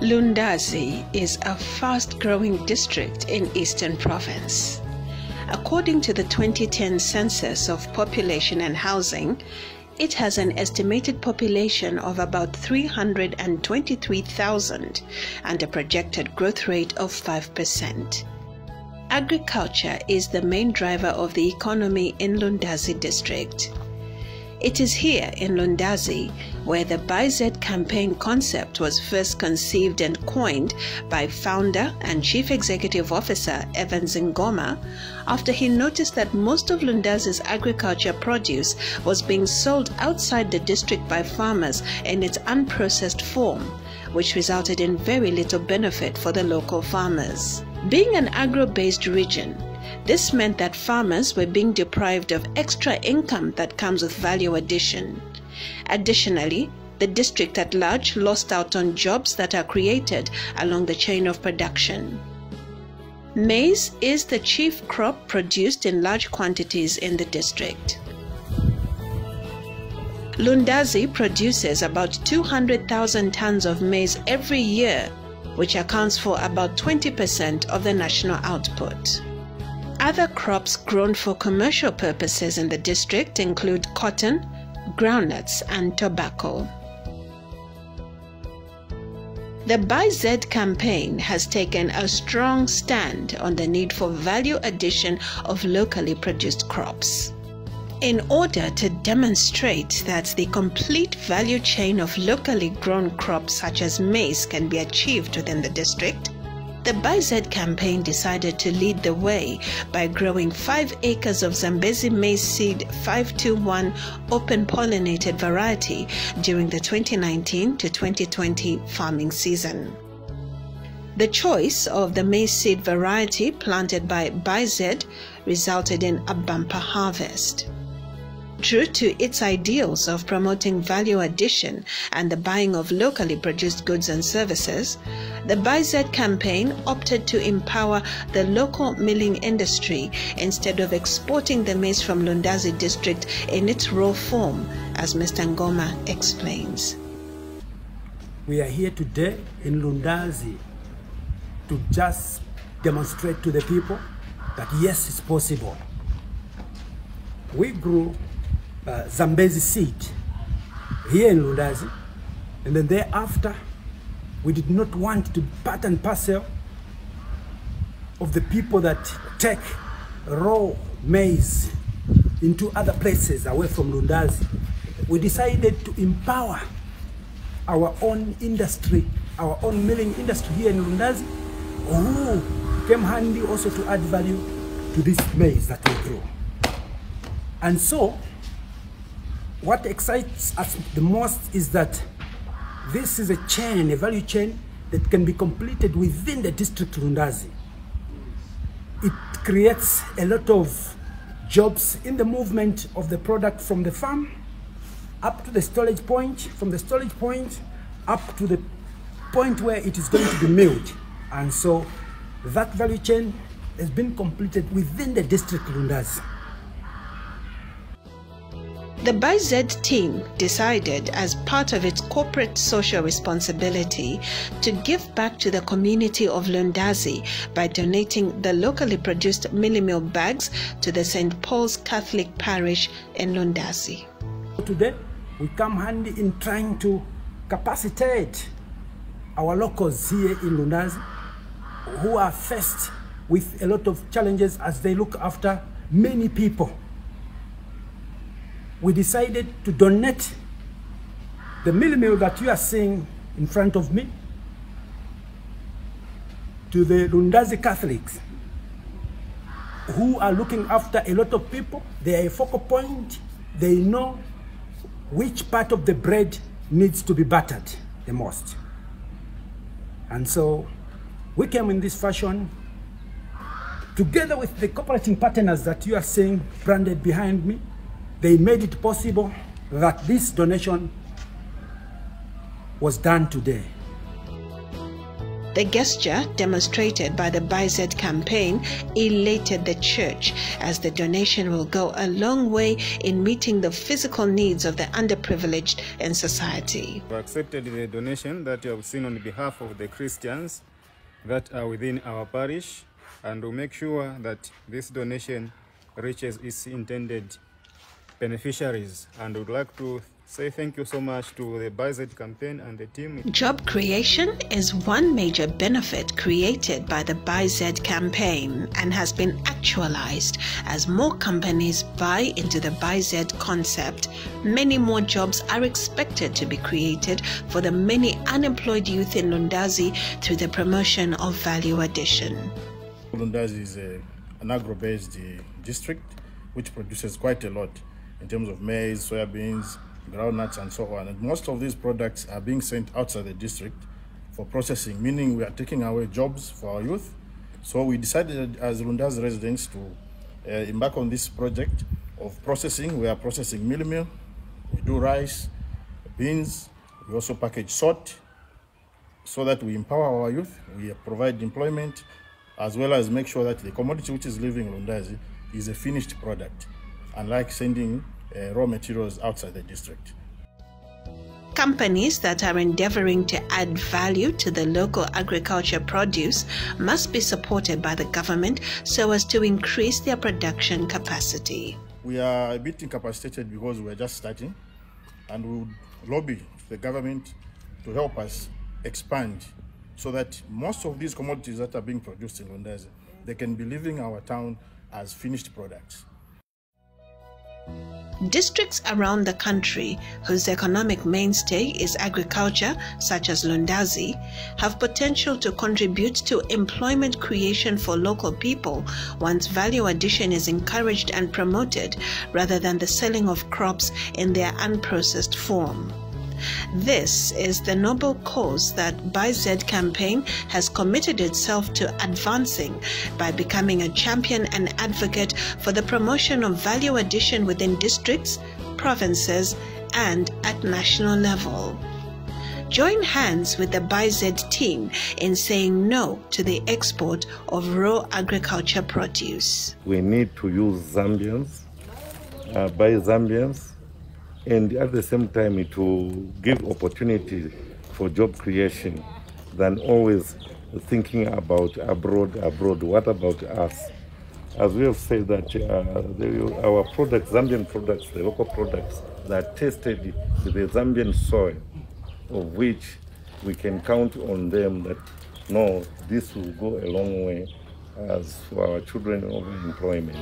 Lundazi is a fast-growing district in Eastern Province. According to the 2010 Census of Population and Housing, it has an estimated population of about 323,000 and a projected growth rate of 5%. Agriculture is the main driver of the economy in Lundazi district. It is here in Lundazi where the Buy Z campaign concept was first conceived and coined by founder and Chief Executive Officer Evan Zingoma after he noticed that most of Lundazi's agriculture produce was being sold outside the district by farmers in its unprocessed form, which resulted in very little benefit for the local farmers. Being an agro-based region, this meant that farmers were being deprived of extra income that comes with value addition. Additionally, the district at large lost out on jobs that are created along the chain of production. Maize is the chief crop produced in large quantities in the district. Lundazi produces about 200,000 tons of maize every year, which accounts for about 20% of the national output. Other crops grown for commercial purposes in the district include cotton, groundnuts, and tobacco. The Buy Z campaign has taken a strong stand on the need for value addition of locally produced crops. In order to demonstrate that the complete value chain of locally grown crops such as maize can be achieved within the district, the Buy Z campaign decided to lead the way by growing 5 acres of Zambezi maize seed 521 open-pollinated variety during the 2019 to 2020 farming season. The choice of the maize seed variety planted by Buy Z resulted in a bumper harvest. True to its ideals of promoting value addition and the buying of locally produced goods and services, the Buy Z campaign opted to empower the local milling industry instead of exporting the maize from Lundazi district in its raw form, as Mr. Ngoma explains. We are here today in Lundazi to just demonstrate to the people that yes, it's possible. We grew Zambezi seed here in Lundazi, and then thereafter we did not want to be part and parcel of the people that take raw maize into other places away from Lundazi. We decided to empower our own industry, our own milling industry here in Lundazi, who came handy also to add value to this maize that we grow. And so what excites us the most is that this is a chain, a value chain that can be completed within the district Lundazi. It creates a lot of jobs in the movement of the product from the farm up to the storage point, from the storage point up to the point where it is going to be milled. And so that value chain has been completed within the district Lundazi. The Buy Z team decided, as part of its corporate social responsibility, to give back to the community of Lundazi by donating the locally produced milli meal bags to the St. Paul's Catholic Parish in Lundazi. Today, we come handy in trying to capacitate our locals here in Lundazi who are faced with a lot of challenges as they look after many people. We decided to donate the milli meal that you are seeing in front of me to the Lundazi Catholics who are looking after a lot of people. They are a focal point. They know which part of the bread needs to be buttered the most. And so we came in this fashion together with the cooperating partners that you are seeing branded behind me. They made it possible that this donation was done today. The gesture demonstrated by the ByZ campaign elated the church, as the donation will go a long way in meeting the physical needs of the underprivileged in society. We accepted the donation that you have seen on behalf of the Christians that are within our parish, and we'll make sure that this donation reaches its intended beneficiaries. And would like to say thank you so much to the ByZ campaign and the team. Job creation is one major benefit created by the ByZ campaign and has been actualized as more companies buy into the ByZ concept. Many more jobs are expected to be created for the many unemployed youth in Lundazi through the promotion of value addition. Lundazi is an agro-based district which produces quite a lot in terms of maize, soybeans, groundnuts and so on. And most of these products are being sent outside the district for processing, meaning we are taking away jobs for our youth. So we decided as Lundazi residents to embark on this project of processing. We are processing meal, we do rice, beans, we also package salt so that we empower our youth, we provide employment, as well as make sure that the commodity which is leaving Lundazi is a finished product, unlike sending raw materials outside the district. Companies that are endeavoring to add value to the local agriculture produce must be supported by the government so as to increase their production capacity. We are a bit incapacitated because we are just starting, and we would lobby the government to help us expand so that most of these commodities that are being produced in Lundazi, they can be leaving our town as finished products. Districts around the country whose economic mainstay is agriculture, such as Lundazi, have potential to contribute to employment creation for local people once value addition is encouraged and promoted rather than the selling of crops in their unprocessed form. This is the noble cause that ByZ campaign has committed itself to advancing by becoming a champion and advocate for the promotion of value addition within districts, provinces, and at national level. Join hands with the ByZ team in saying no to the export of raw agriculture produce. We need to use Zambians, buy Zambians, and at the same time to give opportunity for job creation than always thinking about abroad. What about us? As we have said that our products, Zambian products, the local products that are tested with the Zambian soil, of which we can count on them that no, this will go a long way as for our children of employment.